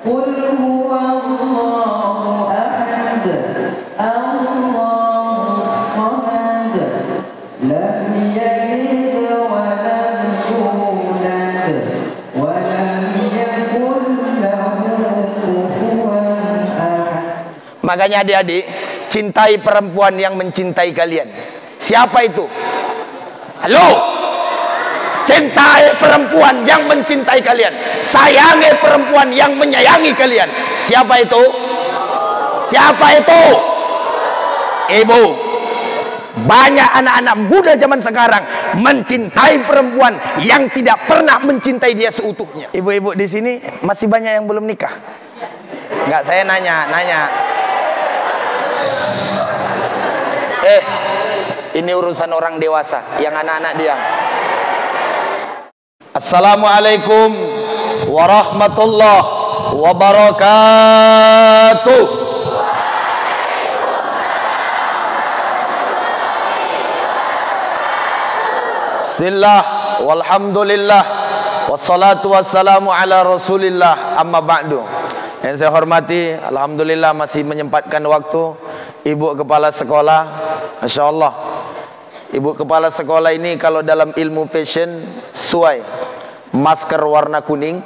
Qul huwallahu ahad, Allahus samad, lam yalid wa lam yulad, wa lam yakul lahu kufuwan ahad. Makanya adik-adik, cintai perempuan yang mencintai kalian. Siapa itu? Halo? Cintai perempuan yang mencintai kalian. Sayangi perempuan yang menyayangi kalian. Siapa itu? Siapa itu? Ibu. Banyak anak-anak muda zaman sekarang mencintai perempuan yang tidak pernah mencintai dia seutuhnya. Ibu-ibu di sini masih banyak yang belum nikah? Enggak, saya nanya. Ini urusan orang dewasa, yang anak-anak diam. Assalamualaikum warahmatullahi wabarakatuh. Bismillah, walhamdulillah, wassalatu wassalamu ala rasulillah, amma ba'du. Yang saya hormati, alhamdulillah masih menyempatkan waktu ibu kepala sekolah. Masya Allah, ibu kepala sekolah ini kalau dalam ilmu fashion sesuai. Masker warna kuning,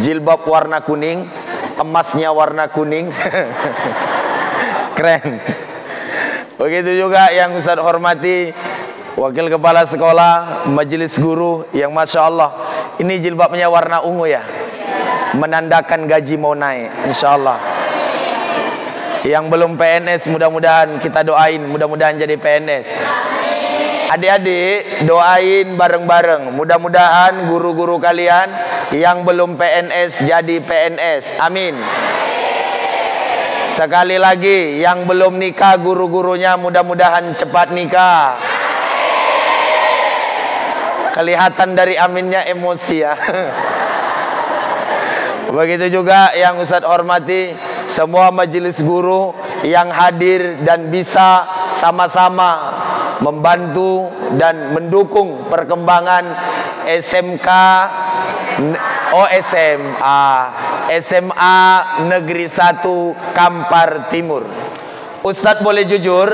jilbab warna kuning, emasnya warna kuning. Keren. Begitu juga yang Ustaz hormati, wakil kepala sekolah, majelis guru yang Masya Allah, ini jilbabnya warna ungu ya, menandakan gaji mau naik, insya Allah. Yang belum PNS, mudah-mudahan kita doain, mudah-mudahan jadi PNS. Adik-adik doain bareng-bareng, mudah-mudahan guru-guru kalian yang belum PNS jadi PNS, amin. Sekali lagi, yang belum nikah guru-gurunya mudah-mudahan cepat nikah. Kelihatan dari aminnya emosi ya. Begitu juga yang Ustaz hormati, semua majelis guru yang hadir dan bisa sama-sama membantu dan mendukung perkembangan SMA Negeri 1 Kampar Timur. Ustadz boleh jujur,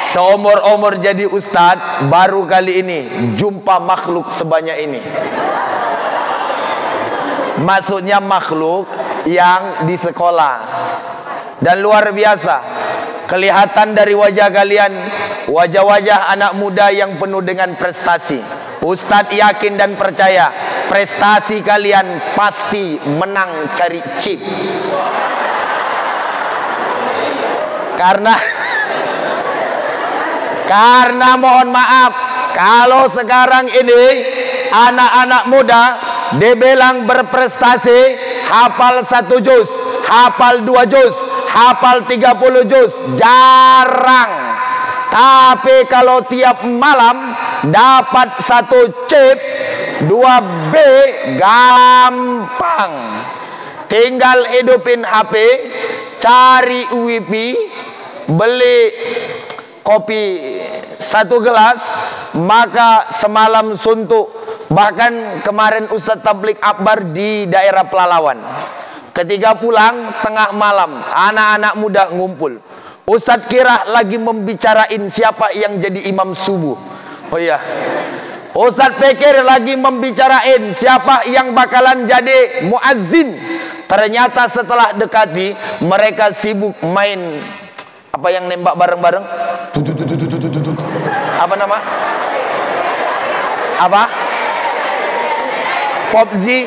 seumur-umur jadi ustadz baru kali ini jumpa makhluk sebanyak ini. Maksudnya makhluk yang di sekolah. Dan luar biasa, kelihatan dari wajah kalian, wajah-wajah anak muda yang penuh dengan prestasi. Ustadz yakin dan percaya, prestasi kalian pasti menang cari chip. Karena mohon maaf, kalau sekarang ini anak-anak muda dibilang berprestasi, hafal 1 juz, hafal 2 juz, hafal 30 juz, jarang. Tapi kalau tiap malam dapat 1 chip 2B, gampang. Tinggal hidupin HP, cari wifi, beli kopi 1 gelas, maka semalam suntuk. Bahkan kemarin Ustadz Tablik Akbar di daerah Pelalawan, ketika pulang tengah malam, anak-anak muda ngumpul. Ustadz kira lagi membicarain siapa yang jadi imam subuh. Oh iya, Ustadz pikir lagi membicarain siapa yang bakalan jadi muazzin. Ternyata setelah dekati, mereka sibuk main apa yang nembak bareng-bareng. Apa nama? Apa? PUBG.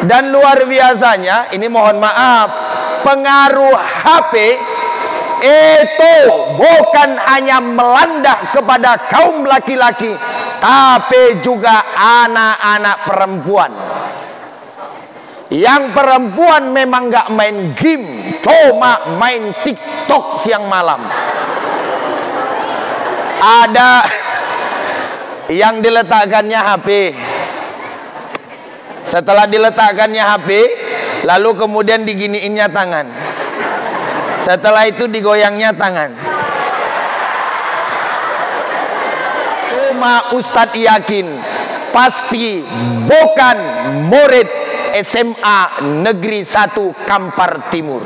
Dan luar biasanya, ini mohon maaf, pengaruh HP itu bukan hanya melanda kepada kaum laki-laki, tapi juga anak-anak perempuan. Yang perempuan memang gak main game, cuma main TikTok siang malam. Ada yang diletakkannya HP. Setelah diletakkannya HP, lalu kemudian diginiinnya tangan. Setelah itu digoyangnya tangan. Cuma Ustadz yakin, pasti bukan murid SMA Negeri 1 Kampar Timur.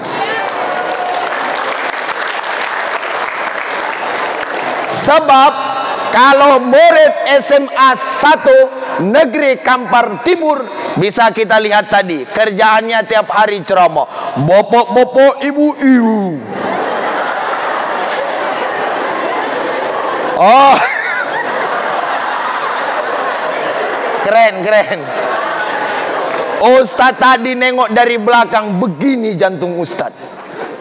Sebab kalau murid SMA 1 Negeri Kampar Timur, bisa kita lihat tadi, kerjaannya tiap hari ceramah. Bapak-bapak, ibu-ibu. Oh, keren. Ustadz tadi nengok dari belakang, begini jantung Ustadz.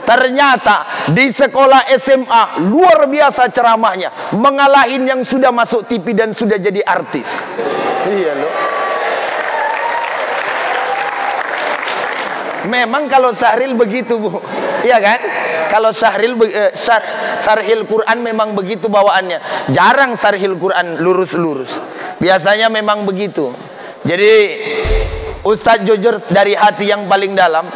Ternyata di sekolah SMA luar biasa ceramahnya, mengalahin yang sudah masuk TV dan sudah jadi artis. Iya loh. Memang kalau Syahril begitu, Bu. Iya kan? Kalau Syahril Syarhil Quran memang begitu bawaannya. Jarang Syarhil Quran lurus-lurus. Biasanya memang begitu. Jadi Ustadz jujur dari hati yang paling dalam.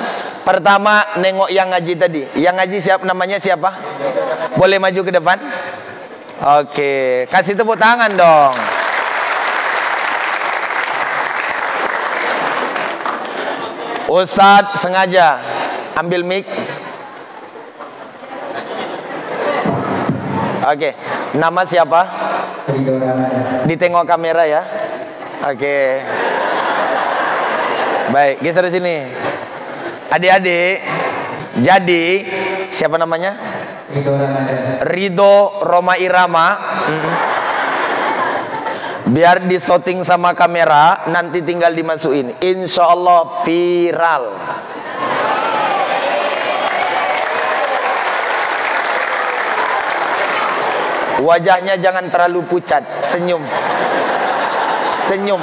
Pertama nengok yang ngaji tadi. Yang ngaji namanya siapa? Boleh maju ke depan? Oke, kasih tepuk tangan dong. Ustadz sengaja ambil mic. Oke, nama siapa? Ditengok kamera ya. Oke. Baik, geser di sini. Adik-adik, jadi siapa namanya? Ridho Roma Irama. Biar disoting sama kamera, nanti tinggal dimasukin. Insya Allah viral. Wajahnya jangan terlalu pucat, senyum. Senyum.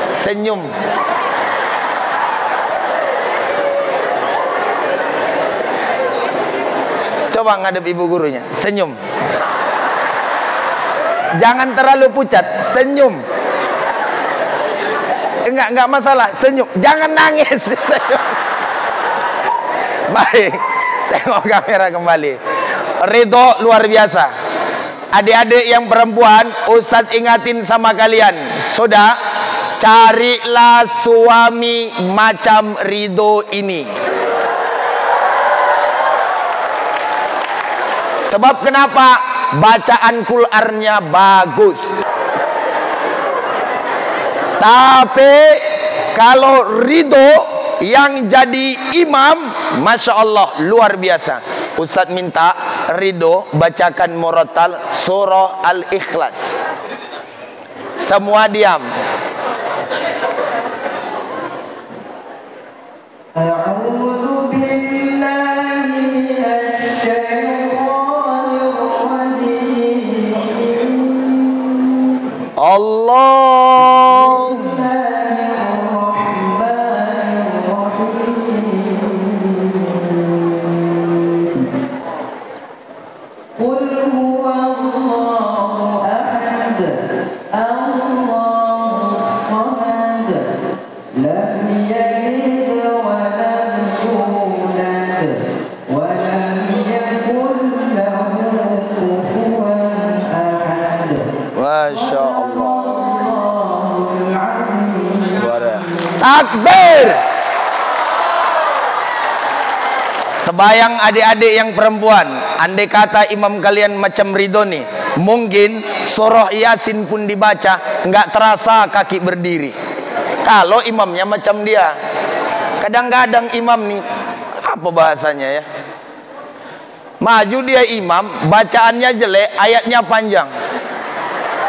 Senyum. Coba ngadep ibu gurunya, senyum. Jangan terlalu pucat, senyum. Enggak masalah, senyum. Jangan nangis. Senyum. Baik, tengok kamera kembali. Ridho luar biasa. Adik-adik yang perempuan, Ustadz ingatin sama kalian, sudah, carilah suami macam Ridho ini. Sebab kenapa? Bacaan Qur'annya bagus. Tapi kalau Ridho yang jadi imam, Masya Allah luar biasa. Ustadz minta Ridho bacakan murattal surah Al-Ikhlas. Semua diam. A'udzu billahi minasyaitonir rajim. Allah. Qul huwallahu ahad, Allahus samad, lam yalid wa lam yulad wa lam yakul lahu kufuwan ahad. Masya Allah. Allahul azim. Suara. Takbir. Kebayang adik-adik yang perempuan, andai kata imam kalian macam Ridho nih, mungkin surah Yasin pun dibaca nggak terasa kaki berdiri. Kalau imamnya macam dia, kadang-kadang imam nih, apa bahasanya ya? Maju dia imam, bacaannya jelek, ayatnya panjang.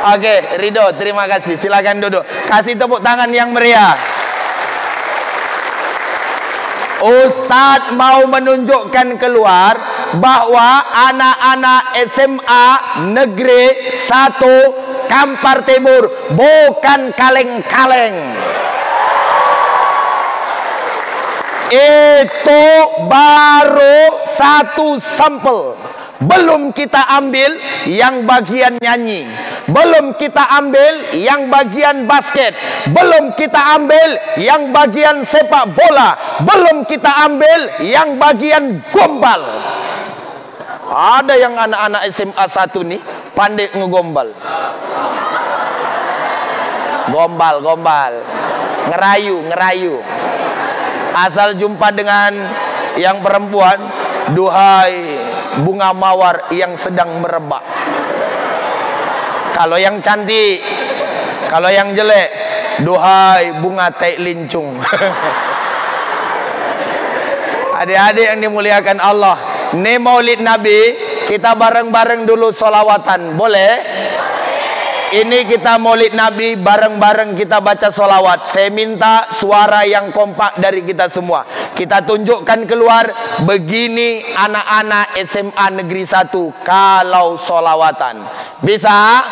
Oke, Ridho, terima kasih. Silakan duduk. Kasih tepuk tangan yang meriah. Ustadz mau menunjukkan keluar bahwa anak-anak SMA Negeri 1 Kampar Timur bukan kaleng-kaleng. Itu baru satu sampel. Belum kita ambil yang bagian nyanyi, belum kita ambil yang bagian basket, belum kita ambil yang bagian sepak bola, belum kita ambil yang bagian gombal. Ada yang anak-anak SMA 1 nih pandai ngegombal. Gombal. Ngerayu. Asal jumpa dengan yang perempuan, duhai bunga mawar yang sedang merebak. Kalau yang cantik, kalau yang jelek, duhai bunga tai lincung. Adik-adik yang dimuliakan Allah, ini Maulid Nabi, kita bareng-bareng dulu solawatan, boleh? Ini kita Maulid Nabi, bareng-bareng kita baca solawat. Saya minta suara yang kompak dari kita semua. Kita tunjukkan keluar, begini anak-anak SMA Negeri 1 kalau solawatan. Bisa?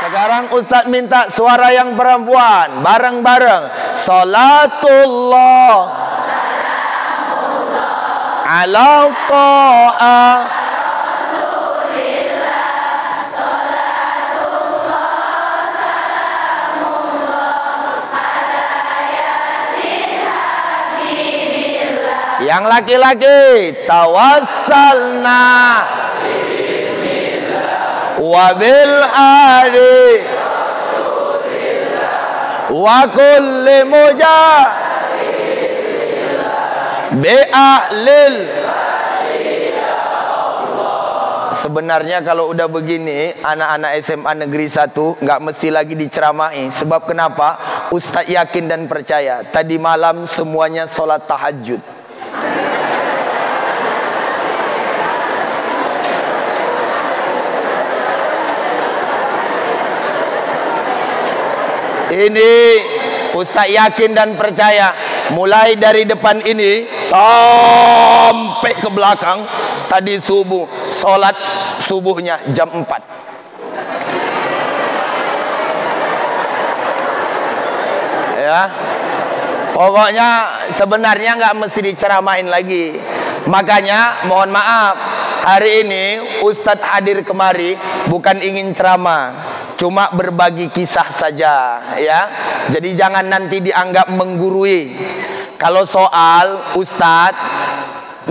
Sekarang Ustaz minta suara yang perempuan, bareng-bareng. Salatullah ala ta'a yang laki-laki, tawassalna wa bil hari wa kulli bi ahlil. Sebenarnya kalau udah begini, anak-anak SMA Negeri 1 nggak mesti lagi diceramahi. Sebab kenapa? Ustaz yakin dan percaya, tadi malam semuanya sholat tahajud. Ini Ustaz yakin dan percaya, mulai dari depan ini sampai ke belakang, tadi subuh, sholat subuhnya jam 4. Ya, pokoknya sebenarnya nggak mesti diceramain lagi. Makanya mohon maaf, hari ini Ustadz hadir kemari bukan ingin ceramah, cuma berbagi kisah saja, ya. Jadi jangan nanti dianggap menggurui. Kalau soal Ustadz,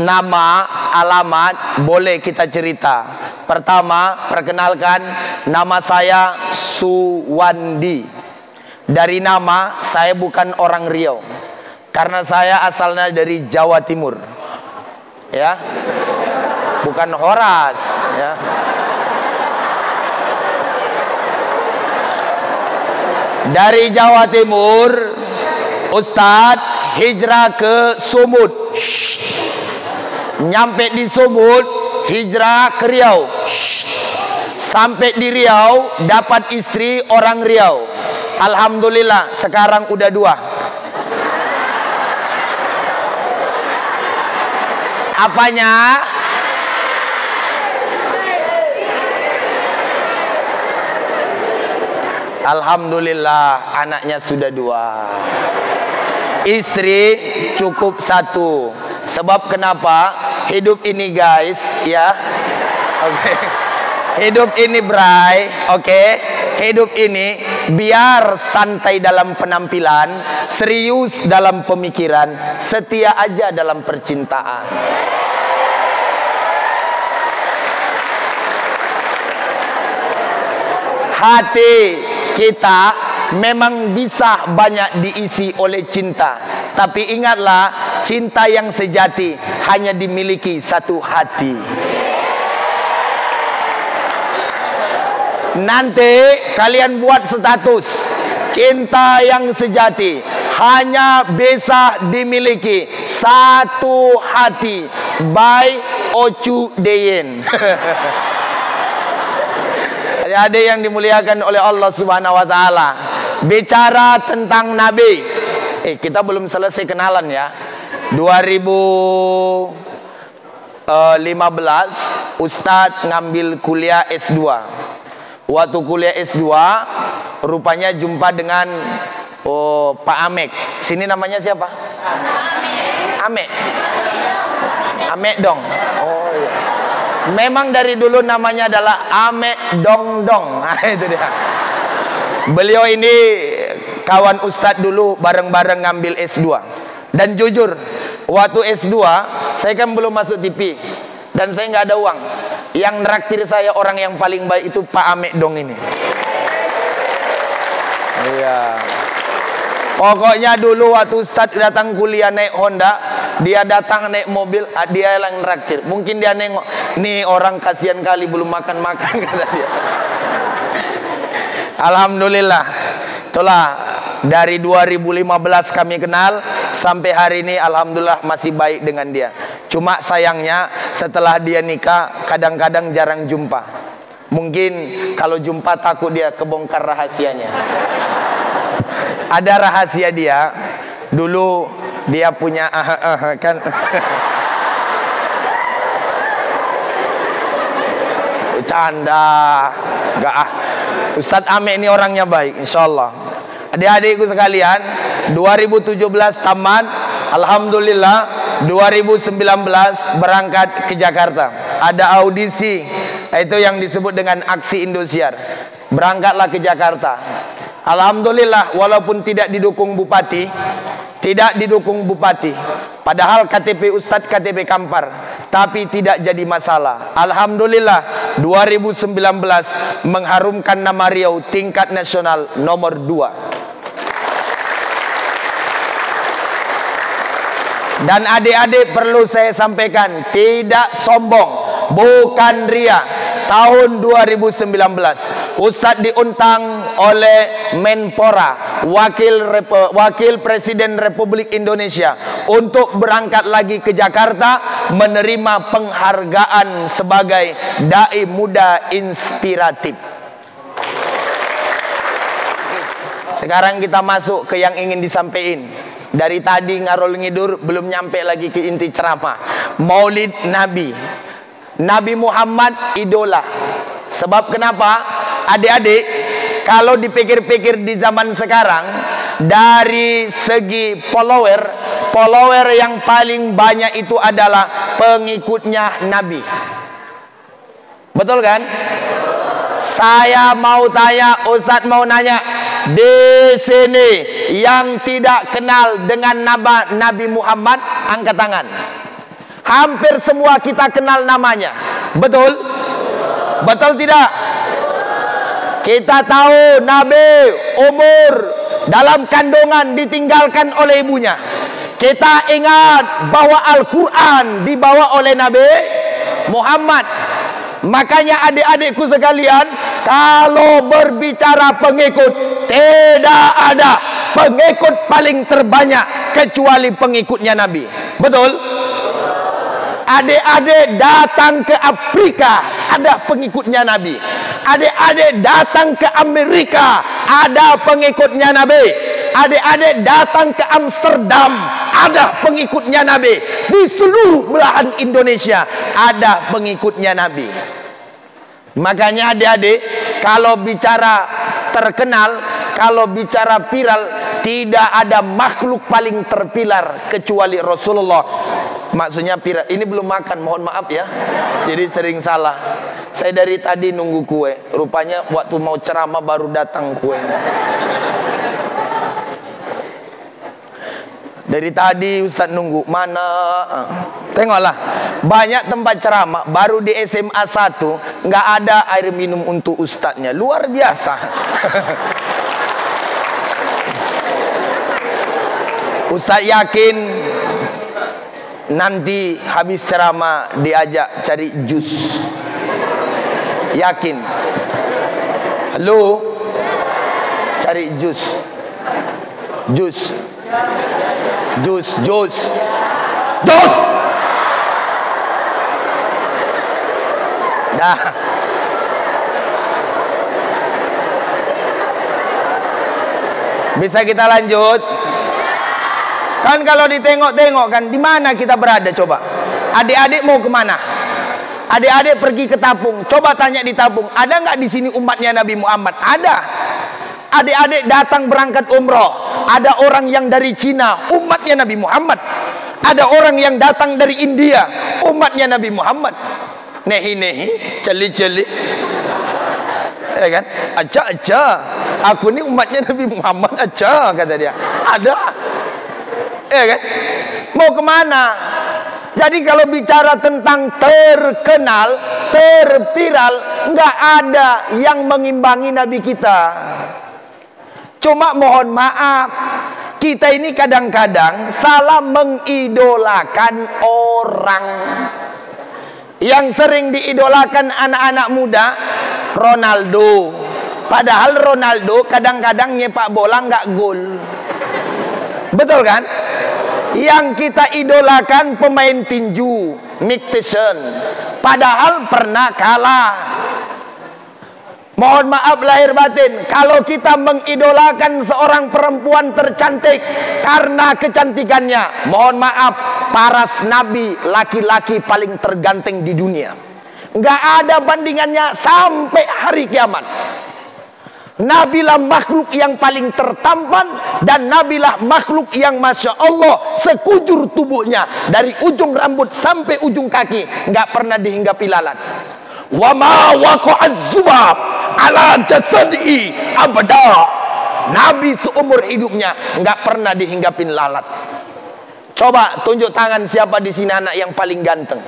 nama, alamat, boleh kita cerita. Pertama, perkenalkan, nama saya Suwandi. Dari nama, saya bukan orang Riau, karena saya asalnya dari Jawa Timur, ya, bukan Horas, ya. Dari Jawa Timur, Ustadz hijrah ke Sumut. Nyampe di Sumut, hijrah ke Riau. Sampai di Riau, dapat istri orang Riau. Alhamdulillah, sekarang udah 2. Apanya? Alhamdulillah, anaknya sudah 2. Istri cukup 1. Sebab kenapa? Hidup ini guys, ya. Oke. Hidup ini bray, oke. Hidup ini biar santai dalam penampilan, serius dalam pemikiran, setia aja dalam percintaan. Hati kita memang bisa banyak diisi oleh cinta, tapi ingatlah, cinta yang sejati hanya dimiliki satu hati. Nanti kalian buat status, cinta yang sejati hanya bisa dimiliki satu hati by Ocu Deyen. Adik-adik yang dimuliakan oleh Allah Subhanahu wa taala. Bicara tentang Nabi. Kita belum selesai kenalan ya. 2015 Ustadz ngambil kuliah S2. Waktu kuliah S2 rupanya jumpa dengan Pak Amek. Sini namanya siapa? Amek. Amek dong. Oh iya. Memang dari dulu namanya adalah Amek Dong Dong. Nah, itu dia. Beliau ini kawan Ustadz dulu, bareng-bareng ngambil S2. Dan jujur, waktu S2 saya kan belum masuk TV dan saya nggak ada uang. Yang neraktir saya orang yang paling baik itu Pak Amek Dong ini. Iya. Pokoknya dulu waktu Ustadz datang kuliah naik Honda, dia datang naik mobil, dia yang nraktir. Mungkin dia nengok, nih orang kasihan kali belum makan-makan, kata dia. Alhamdulillah. Itulah dari 2015 kami kenal sampai hari ini, alhamdulillah masih baik dengan dia. Cuma sayangnya setelah dia nikah kadang-kadang jarang jumpa. Mungkin kalau jumpa takut dia kebongkar rahasianya. Ada rahasia dia. Dulu dia punya kan. Canda. Enggak ah. Ustadz Ame ini orangnya baik, insyaallah. Adik-adikku sekalian, 2017 tamat, alhamdulillah 2019 berangkat ke Jakarta. Ada audisi, itu yang disebut dengan aksi Indosiar. Berangkatlah ke Jakarta. Alhamdulillah, walaupun tidak didukung bupati, padahal KTP Ustadz KTP Kampar, tapi tidak jadi masalah. Alhamdulillah 2019 mengharumkan nama Riau tingkat nasional nomor 2. Dan adik-adik perlu saya sampaikan, tidak sombong, bukan ria. Tahun 2019 Ustadz diuntang oleh Menpora, Wakil Presiden Republik Indonesia, untuk berangkat lagi ke Jakarta menerima penghargaan sebagai dai muda inspiratif. Sekarang kita masuk ke yang ingin disampaikan. Dari tadi ngarol ngidur belum nyampe lagi ke inti ceramah. Maulid Nabi. Nabi Muhammad idola. Sebab kenapa? Adik-adik, kalau dipikir-pikir di zaman sekarang, dari segi follower yang paling banyak itu adalah pengikutnya Nabi. Betul kan? Saya mau tanya, Ustadz mau nanya, di sini yang tidak kenal dengan Nabi Muhammad, angkat tangan. Hampir semua kita kenal namanya. Betul? Betul tidak? Kita tahu Nabi umur dalam kandungan ditinggalkan oleh ibunya. Kita ingat bahwa Al-Quran dibawa oleh Nabi Muhammad. Makanya adik-adikku sekalian, kalau berbicara pengikut, tidak ada pengikut paling terbanyak kecuali pengikutnya Nabi. Betul? Adik-adik datang ke Afrika, ada pengikutnya Nabi. Adik-adik datang ke Amerika, ada pengikutnya Nabi. Adik-adik datang ke Amsterdam, ada pengikutnya Nabi. Di seluruh belahan Indonesia ada pengikutnya Nabi. Makanya adik-adik, kalau bicara terkenal, kalau bicara viral, tidak ada makhluk paling terpilar kecuali Rasulullah. Maksudnya viral. Ini belum makan, mohon maaf ya. Jadi sering salah. Saya dari tadi nunggu kue. Rupanya waktu mau ceramah baru datang kuenya. Dari tadi Ustaz nunggu, mana? Tengoklah, banyak tempat ceramah, baru di SMA 1 nggak ada air minum untuk ustadznya. Luar biasa. Ustaz yakin nanti habis ceramah diajak cari jus. Yakin? Halo? Cari jus. Jus. Jus, jus. Jus. Dah. Bisa kita lanjut? Kan kalau ditengok-tengok kan, di mana kita berada coba? Adik-adik mau kemana? Adik-adik pergi ke Tapung. Coba tanya di Tapung, ada nggak di sini umatnya Nabi Muhammad? Ada. Adik-adik datang berangkat umroh. Ada orang yang dari Cina, umatnya Nabi Muhammad. Ada orang yang datang dari India, umatnya Nabi Muhammad. Nehi-nehi, celi-celi. Ya kan? Aja-aja. Aku ini umatnya Nabi Muhammad aja, kata dia. Ada. Ya kan? Mau kemana? Jadi kalau bicara tentang terkenal, terviral, nggak ada yang mengimbangi Nabi kita. Cuma mohon maaf, kita ini kadang-kadang salah mengidolakan orang. Yang sering diidolakan anak-anak muda, Ronaldo. Padahal Ronaldo kadang-kadang nyepak bola nggak gol. Betul kan? Yang kita idolakan pemain tinju, Mike Tyson. Padahal pernah kalah. Mohon maaf lahir batin, kalau kita mengidolakan seorang perempuan tercantik karena kecantikannya, mohon maaf, paras nabi laki-laki paling terganteng di dunia. Nggak ada bandingannya sampai hari kiamat. Nabilah makhluk yang paling tertampan, dan nabilah makhluk yang Masya Allah sekujur tubuhnya, dari ujung rambut sampai ujung kaki nggak pernah dihinggapi lalat. Wa ma waqa'az zubab ala jasadi abada. Nabi seumur hidupnya nggak pernah dihinggapin lalat. Coba tunjuk tangan siapa di sini anak yang paling ganteng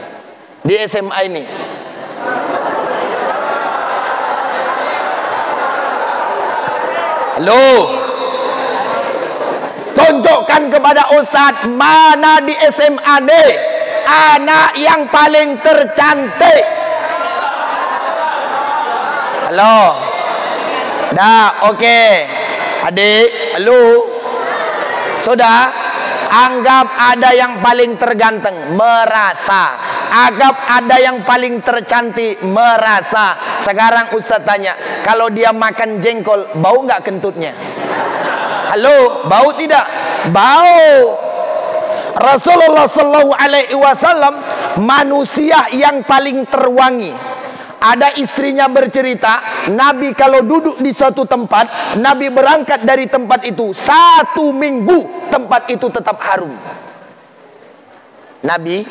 di SMA ini. Halo, tunjukkan kepada Ustadz, mana di SMA nih anak yang paling tercantik. Halo, dah, oke, adik, halo, sudah, anggap ada yang paling terganteng, merasa. Anggap ada yang paling tercantik, merasa. Sekarang Ustaz tanya, kalau dia makan jengkol, bau nggak kentutnya? Halo, bau tidak? Bau. Rasulullah SAW manusia yang paling terwangi. Ada istrinya bercerita, Nabi kalau duduk di suatu tempat, Nabi berangkat dari tempat itu 1 minggu, tempat itu tetap harum. Nabi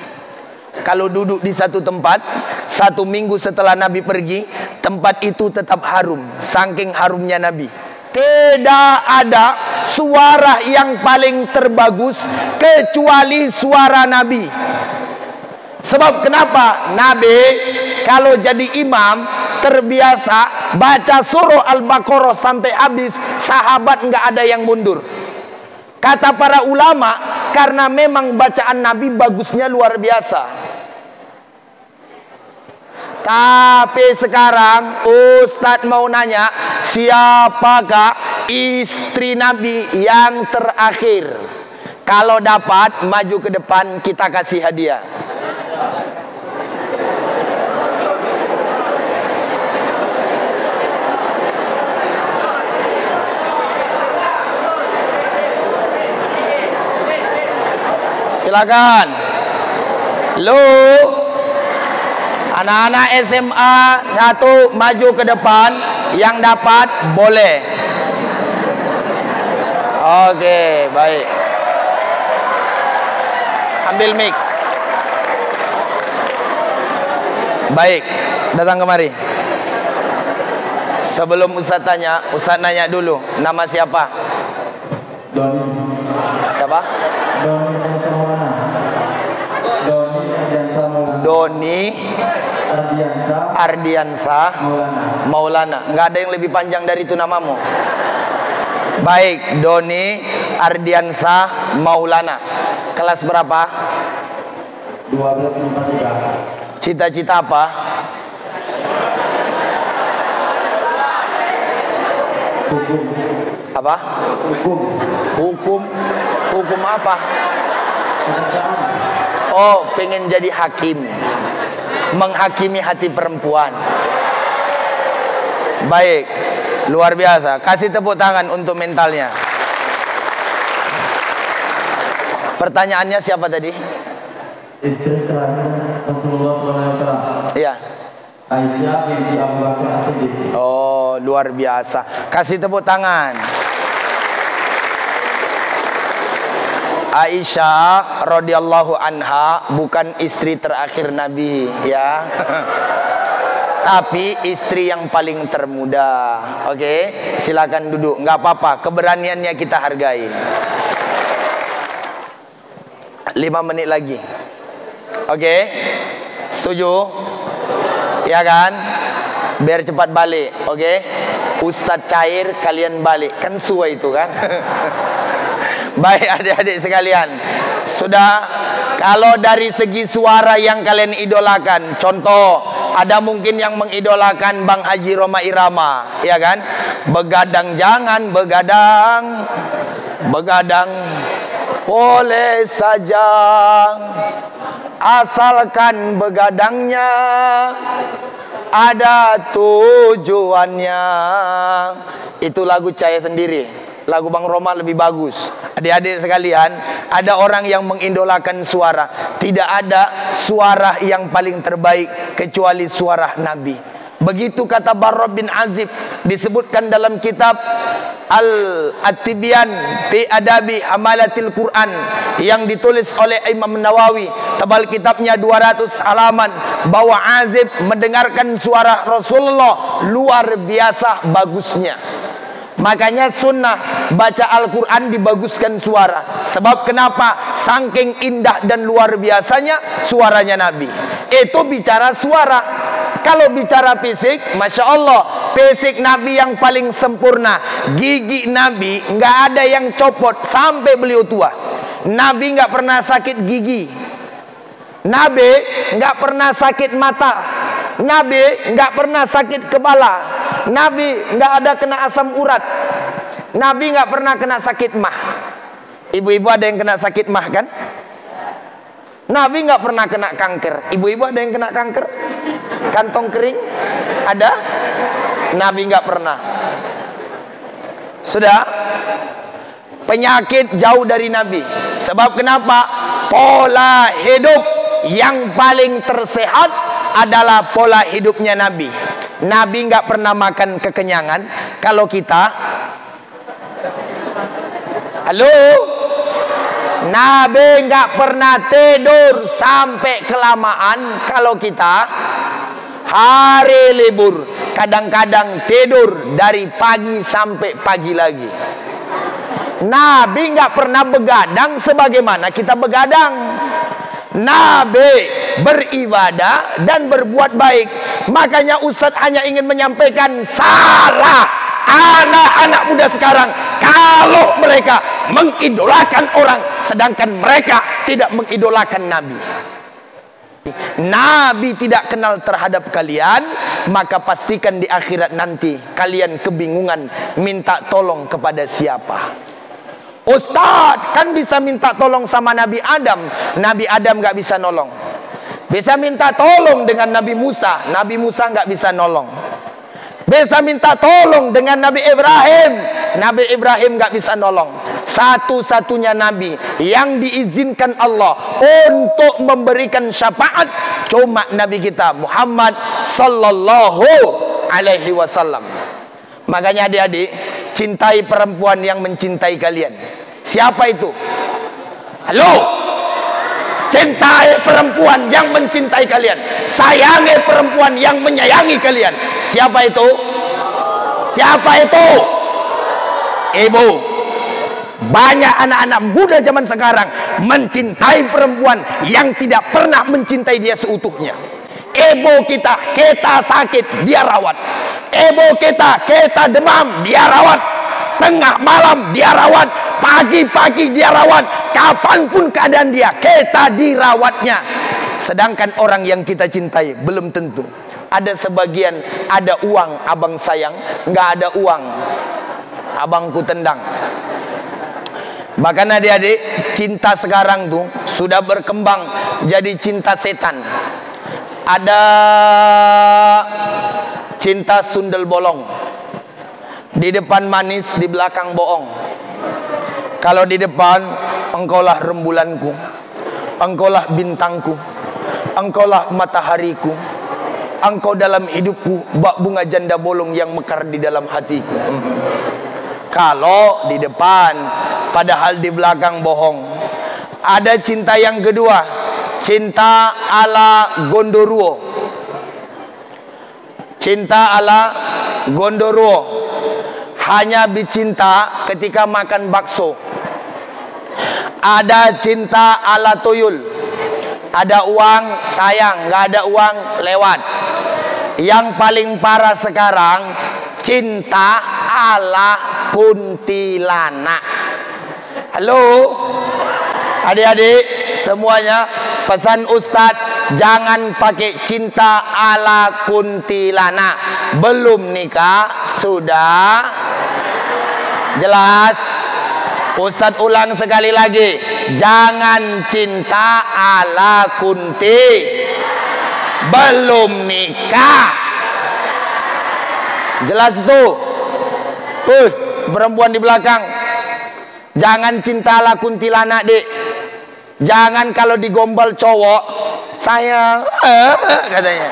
kalau duduk di satu tempat 1 minggu setelah Nabi pergi, tempat itu tetap harum. Saking harumnya Nabi. Tidak ada suara yang paling terbagus kecuali suara Nabi. Sebab kenapa? Nabi kalau jadi imam terbiasa baca surah Al-Baqarah sampai habis, sahabat nggak ada yang mundur. Kata para ulama, karena memang bacaan Nabi bagusnya luar biasa. Tapi sekarang Ustadz mau nanya, siapakah istri Nabi yang terakhir? Kalau dapat, maju ke depan, kita kasih hadiah. Silakan. Lu anak-anak SMA 1 maju ke depan, yang dapat boleh. Oke, baik. Ambil mic. Baik, datang kemari. Sebelum Ustaz tanya, Ustaz nanya dulu, nama siapa? Doni. Siapa? Doni Doni Ardiansa Maulana. Nggak ada yang lebih panjang dari itu namamu. Baik, Doni Ardiansa Maulana. Kelas berapa? 12 Cita-cita apa? Hukum. Apa? Hukum. Hukum apa? Oh, pengen jadi hakim, menghakimi hati perempuan. Baik, luar biasa. Kasih tepuk tangan untuk mentalnya. Pertanyaannya siapa tadi? Istri terakhir Rasulullah SAW. Iya. Aisyah binti Abu Bakar As-Siddiq. Oh, luar biasa. Kasih tepuk tangan. Aisyah radhiyallahu anha bukan istri terakhir Nabi, ya. Tapi istri yang paling termuda. Oke, silakan duduk. Nggak apa-apa, keberaniannya kita hargai. 5 menit lagi. Oke, setuju? Ya kan? biar cepat balik, oke? Ustadz cair, kalian balik, kan suai itu kan? Baik adik-adik sekalian, sudah. Kalau dari segi suara yang kalian idolakan, contoh, ada mungkin yang mengidolakan Bang Haji Rhoma Irama, ya kan? Begadang jangan begadang, begadang boleh saja, asalkan begadangnya ada tujuannya. Itu lagu saya sendiri, lagu Bang Rhoma lebih bagus. Adik-adik sekalian, ada orang yang mengidolakan suara. Tidak ada suara yang paling terbaik kecuali suara Nabi. Begitu kata Barra bin Azib, disebutkan dalam kitab Al-Tibyan fi Adabi Hamalatil Quran yang ditulis oleh Imam Nawawi, tebal kitabnya 200 halaman, bahwa Azib mendengarkan suara Rasulullah luar biasa bagusnya. Makanya sunnah baca Al-Quran dibaguskan suara. Sebab kenapa? Saking indah dan luar biasanya suaranya Nabi. Itu bicara suara. Kalau bicara fisik, Masya Allah, fisik Nabi yang paling sempurna. Gigi Nabi nggak ada yang copot sampai beliau tua. Nabi nggak pernah sakit gigi. Nabi nggak pernah sakit mata. Nabi nggak pernah sakit kepala. Nabi nggak ada kena asam urat. Nabi nggak pernah kena sakit mah. Ibu-ibu ada yang kena sakit mah kan? Nabi nggak pernah kena kanker. Ibu-ibu ada yang kena kanker? Kantong kering? Ada? Nabi nggak pernah. Sudah? Penyakit jauh dari Nabi. Sebab kenapa? Pola hidup yang paling tersehat adalah pola hidupnya Nabi. Nabi nggak pernah makan kekenyangan. Kalau kita, halo, Nabi nggak pernah tidur sampai kelamaan. Kalau kita hari libur, kadang-kadang tidur dari pagi sampai pagi lagi. Nabi nggak pernah begadang sebagaimana kita begadang. Nabi beribadah dan berbuat baik. Makanya Ustadz hanya ingin menyampaikan, salah anak-anak muda sekarang kalau mereka mengidolakan orang sedangkan mereka tidak mengidolakan Nabi. Nabi tidak kenal terhadap kalian, maka pastikan di akhirat nanti kalian kebingungan minta tolong kepada siapa. Ustadz kan bisa minta tolong sama Nabi Adam. Nabi Adam gak bisa nolong. Bisa minta tolong dengan Nabi Musa. Nabi Musa gak bisa nolong. Bisa minta tolong dengan Nabi Ibrahim. Nabi Ibrahim gak bisa nolong. Satu-satunya Nabi yang diizinkan Allah untuk memberikan syafaat cuma Nabi kita Muhammad Sallallahu Alaihi Wasallam. Makanya adik-adik, cintai perempuan yang mencintai kalian. Siapa itu? Halo? Cintai perempuan yang mencintai kalian. Sayangi perempuan yang menyayangi kalian. Siapa itu? Siapa itu? Ibu. Banyak anak-anak muda zaman sekarang mencintai perempuan yang tidak pernah mencintai dia seutuhnya. Ibu kita sakit, dia rawat. Ibu kita demam, dia rawat. Tengah malam dia rawat, pagi-pagi dia rawat. Kapanpun keadaan dia, kita dirawatnya. Sedangkan orang yang kita cintai belum tentu. Ada sebagian ada uang, abang sayang. Nggak ada uang, abangku tendang. Bahkan adik-adik, cinta sekarang tuh sudah berkembang jadi cinta setan. Ada cinta sundel bolong. Di depan manis, di belakang bohong. Kalau di depan, engkaulah rembulanku, engkaulah bintangku, engkaulah matahariku, engkau dalam hidupku, bak bunga janda bolong yang mekar di dalam hatiku. Kalau di depan, padahal di belakang bohong. Ada cinta yang kedua, cinta ala Gondoruo. Cinta ala Gondoruo. Hanya bicinta ketika makan bakso. Ada cinta ala Tuyul. Ada uang sayang, nggak ada uang lewat. Yang paling parah sekarang cinta ala kuntilanak. Halo adik-adik semuanya, pesan Ustadz, jangan pakai cinta ala kuntilanak. Belum nikah sudah jelas. Ustadz ulang sekali lagi, jangan cinta ala kunti belum nikah. Jelas tuh. Perempuan di belakang, jangan cinta ala kuntilanak, Dek. Jangan kalau digombal cowok, sayang, katanya.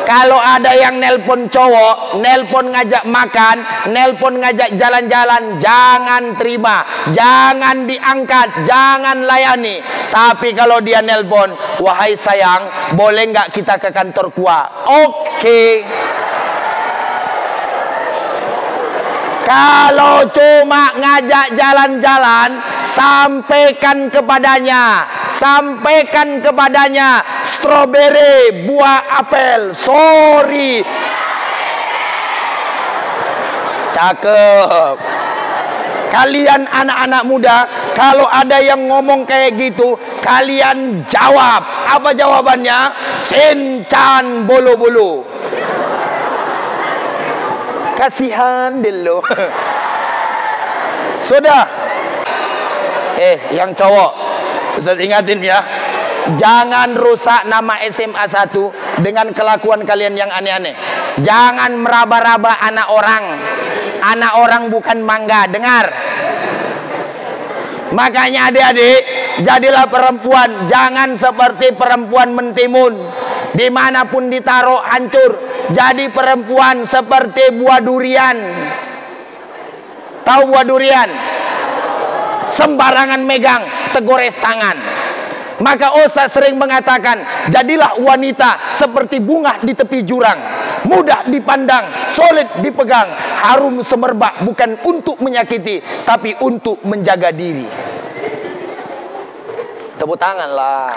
Kalau ada yang nelpon cowok, nelpon ngajak makan, nelpon ngajak jalan-jalan, jangan terima, jangan diangkat, jangan layani. Tapi kalau dia nelpon, wahai sayang, boleh nggak kita ke kantor gua? Oke. Kalau cuma ngajak jalan-jalan, sampaikan kepadanya, stroberi, buah apel, sorry. Cakep. Kalian anak-anak muda, kalau ada yang ngomong kayak gitu, kalian jawab. Apa jawabannya? Sencan bolo-bolo. Kasihan dulu. Sudah. Yang cowok, Ustaz ingatin ya, jangan rusak nama SMA 1 dengan kelakuan kalian yang aneh-aneh. Jangan meraba-raba anak orang. Anak orang bukan mangga, dengar. Makanya adik-adik, jadilah perempuan, jangan seperti perempuan mentimun. Dimanapun ditaruh hancur. Jadi perempuan seperti buah durian. Tahu buah durian? Sembarangan megang, tegores tangan. Maka Ustaz sering mengatakan, jadilah wanita seperti bunga di tepi jurang, mudah dipandang, solid dipegang, harum semerbak, bukan untuk menyakiti, tapi untuk menjaga diri. Tepuk tangan lah.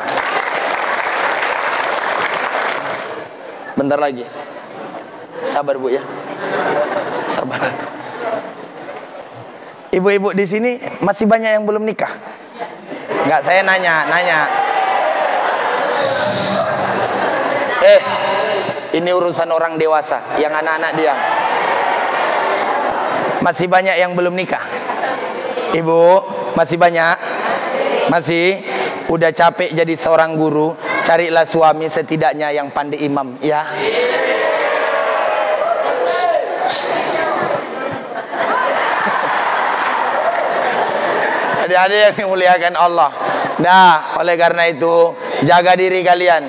Bentar lagi. Sabar Bu ya. Sabar. Ibu-ibu di sini masih banyak yang belum nikah? Enggak, saya nanya. Ini urusan orang dewasa, yang anak-anak diam. Masih banyak yang belum nikah? Ibu, masih banyak? Masih? Udah capek jadi seorang guru, carilah suami setidaknya yang pandai imam, ya. Adik-adik yang dimuliakan Allah. Nah, oleh karena itu jaga diri kalian.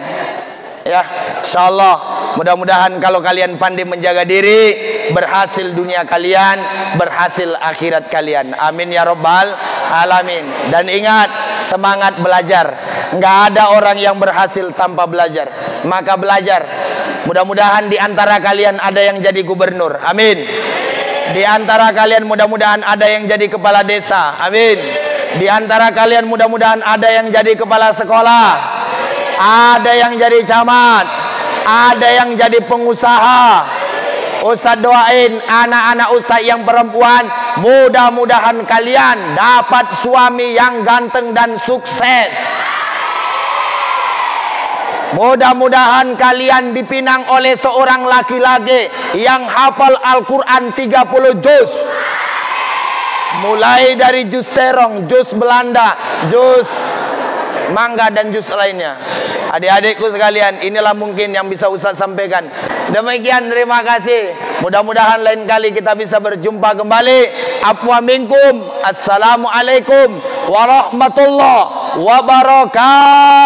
Ya, insyaallah mudah-mudahan kalau kalian pandai menjaga diri, berhasil dunia kalian, berhasil akhirat kalian. Amin ya rabbal alamin. Dan ingat, semangat belajar. Enggak ada orang yang berhasil tanpa belajar. Maka belajar. Mudah-mudahan di antara kalian ada yang jadi gubernur. Amin. Di antara kalian mudah-mudahan ada yang jadi kepala desa. Amin. Di antara kalian mudah-mudahan ada yang jadi kepala sekolah, ada yang jadi camat, ada yang jadi pengusaha. Ustaz doain anak-anak Ustaz yang perempuan, mudah-mudahan kalian dapat suami yang ganteng dan sukses. Mudah-mudahan kalian dipinang oleh seorang laki-laki yang hafal Al-Quran 30 juz. Mulai dari jus terong, jus Belanda, jus mangga dan jus lainnya. Adik-adikku sekalian, inilah mungkin yang bisa Ustaz sampaikan. Demikian, terima kasih. Mudah-mudahan lain kali kita bisa berjumpa kembali. Afwa minkum. Assalamualaikum warahmatullahi wabarakatuh.